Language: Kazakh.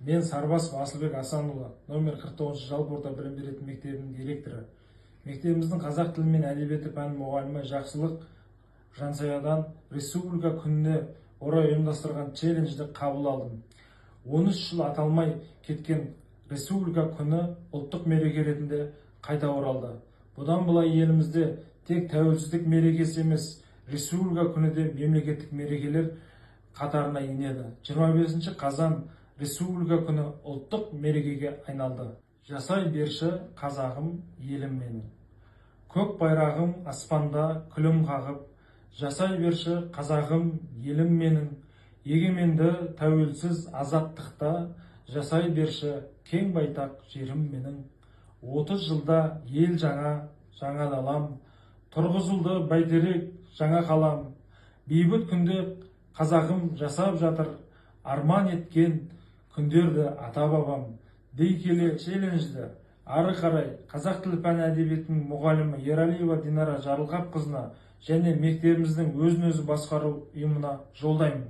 Мен Сарбасов Асылбек Асанұлы, номер 49 жалпы орта білім беретін мектебінің директоры. Мектебіміздің қазақ тілі мен әдебиеті пән мұғалімі Жақсылық Жансаядан республика күніне орай ұйымдастырған челленджді қабыл алдым. 13 жыл аталмай кеткен республика күні ұлттық мереке ретінде қайта оралды. Бұдан былай елімізде тек тәуелсіздік мерекесі емес, республика күні де мемлекеттік мерекелер қатарына енеді. 25 қазан республика күні ұлттық мерекеге айналды. Жасай берші қазағым, елім менің. Көк байрағым аспанда күлім қағып, жасай берші қазағым, елім менің. Егеменді тәуелсіз азаттықта, жасай берші кең байтақ жерім менің. 30 жылда ел жаңа далам, тұрғызылды бәйтерек жаңа қалам. Бейбіт күнде қазағым жасап жатыр, арман еткен күндерді ата-бабам. Дей келе челленджді ары қарай қазақ тілі пән әдебиетінің мұғалімі Ералиева Динара Жарылғапқызына және мектебіміздің өзін-өзі басқару ұйымына жолдаймын.